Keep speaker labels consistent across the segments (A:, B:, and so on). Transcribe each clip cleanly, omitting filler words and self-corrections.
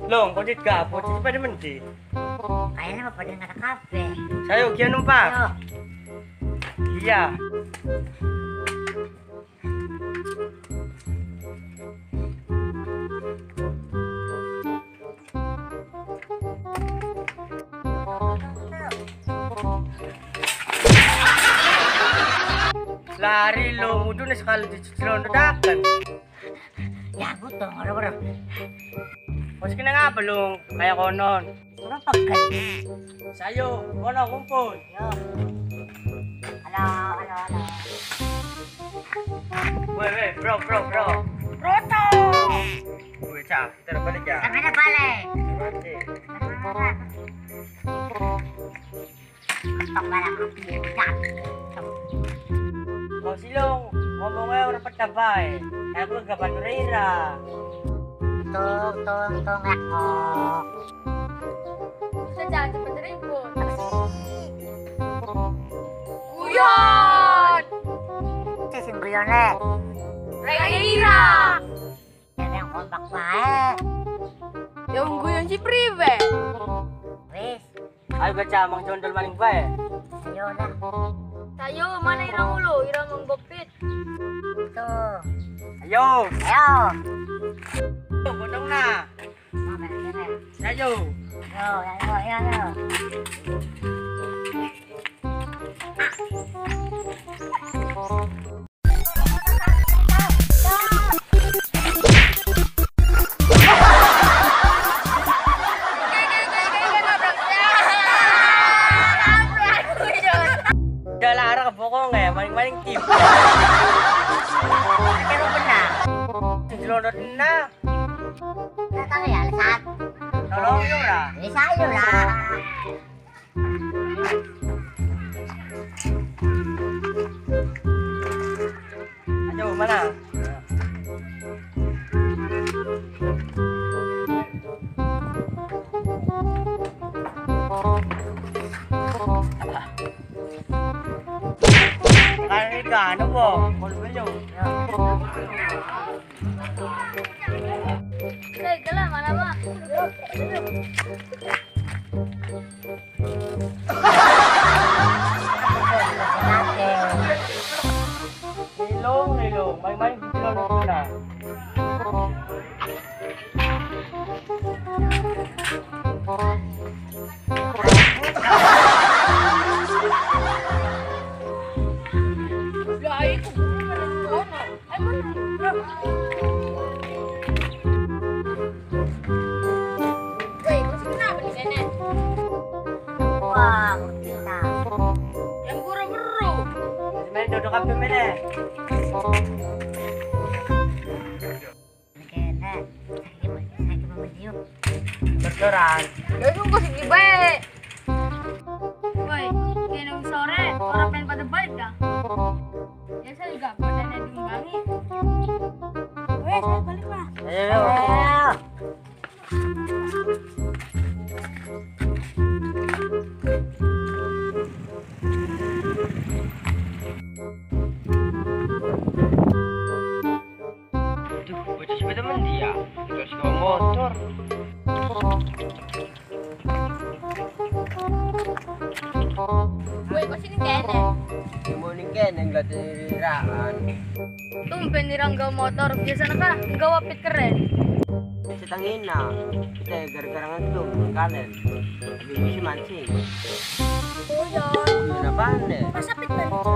A: Long, kau dit gabut, itu pada menti.
B: Kayaknya mah pada nggak ada kafe.
A: Saya ukian numpak.
B: Ayo.
A: Iya. Lari lo, mudu na sekali di celon dadakan.
B: Ya butuh, orang-orang.
A: Mas kena ngapa lo, kayak konon.
B: Orang pakai.
A: Sayo, kono kumpul.
B: Yo. Halo.
A: Weh, bro.
B: Roto.
A: Weh, cak, kita balik ya.
B: Mana balik?
A: Mati.
B: Tok balik.
A: Kau silong, ngomongnya orang petabay. Aku gak bandurira.
B: Tung aku.
C: Jangan cepet ribut. Guyon.
B: Si Simbrione.
C: Reira.
B: Yang kompak bae.
C: Yang guyon si Prive.
B: Wis,
A: Ayo baca, mang condol maling bae.
B: ayo lah.
C: Tayo mana irang ulo, irang menggopit.
B: Tuh.
A: Ayo, potong na.
B: Mau beres.
A: Ayo.
B: Yo.
A: Udah lara ke bokong ya, maling-maling tip.
B: Kero benar.
A: Jelodot na.
B: Datang ya, lesat.
A: Tolong yuk lah.
B: Ini sayur lah.
A: Ayo, mana? Kali gano po, kulbelo.
C: Kala mana ba?
A: Nilong, maling-maling jelodot na.
C: Gaya ko kono. Ay mana? Wait, gusto na ba ni Nenek?
B: Wah, kita.
C: Yang buru-buru.
A: Main duduk kape mene.
B: Kena. Sakit memediuk.
A: Berdoran.
C: Lalu ko sige bae. Woi, kaya sore, orang pengen pada balik dah. Ya saya juga pada diundangi. Woi, saya balik lah.
A: Ayo. Aduh, bocah sepeda mandi ya. Terus ke motor.
C: Woi, kok sini kene?
A: Morning kan yang gak tiraan.
C: Tumpen nirang gaw motor, biasa na ka, gawa pit keren.
A: Setangin na. Kita gara-gara ngetum kalian. Bisa mancing. Yun apa nih?
C: Masapit ba dito?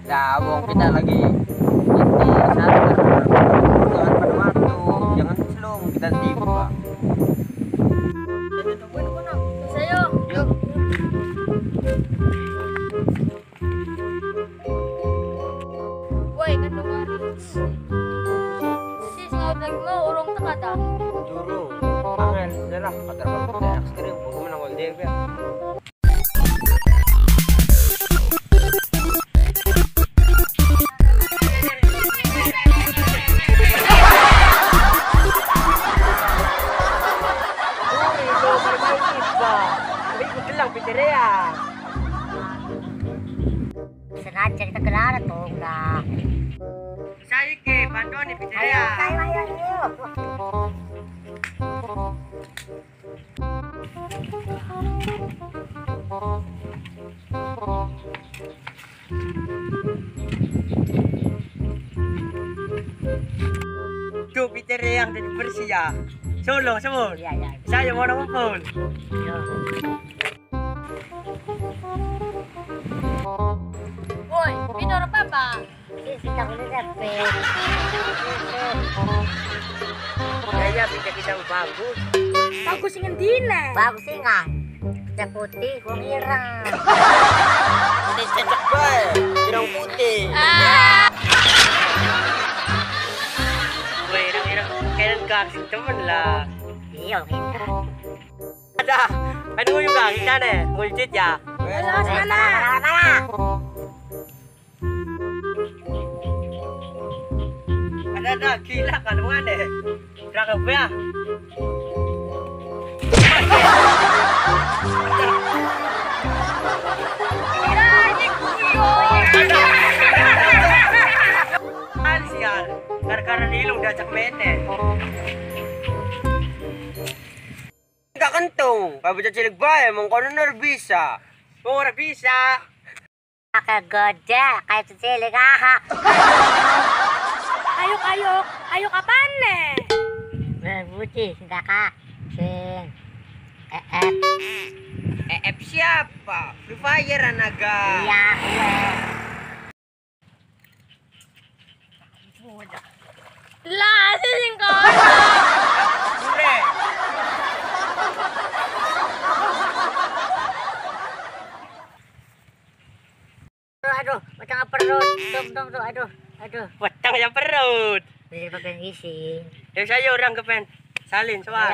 A: Dawong kita lagi ini santer. Jangan pada waktu, jangan selong kita tiba.
C: Tungguin ko na. Sa'yo.
A: Yuk.
C: Woi, kandung Aris. Sis, ngawag lagi mo, urong takata.
A: Turun. Angel, jalan. Patar kita ekstrim. Huwag mo nang walde ba?
B: Sengaja kita kelar tuh enggak.
A: Saya ke bantuan nih
B: Ayo.
A: Tuh Peter yang jadi bersih ya. Solo, semua.
B: Iya, iya.
A: Saya mau nongol.
B: Yo.
C: Woi, Peter apa?
B: Kita boleh dapat.
A: Ya Peter kita bagus.
C: Bagus ingin dina.
B: Bagus sih nggak? Kita putih, gua ireng.
A: Ini cocok banget. Irang putih. Woi, irang kalian kasih temen lah.
B: Iya, kita.
A: Ada. Kan gue juga kita nih. Ngulcit ya.
C: Mana?
A: Ada gila kan mana? Berangkat ya. Sial, gara-gara nilung diajak mete. Enggak kentung, kalau bisa cilik bae, emang kono bisa. Oh, ora bisa.
B: Kegoda, kayak cilik
C: Ayo kapan nih?
B: Putih, sudah kak. Sing.
A: EF siapa? Free Fire anaga.
B: Iya,
C: Lah, sing kono.
A: Ure.
B: Aduh, macam perut. Tuh, aduh.
A: Watang ya perut.
B: Bisa pakai ngisi.
A: Ya saya orang kepen. Salin soal.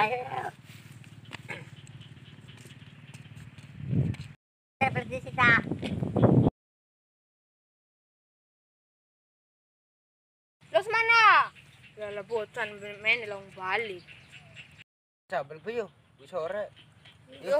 B: Seperti kita.
C: Los mana? Lala botan main lang balik.
A: Sabel ko yo. Sore.
C: Yo.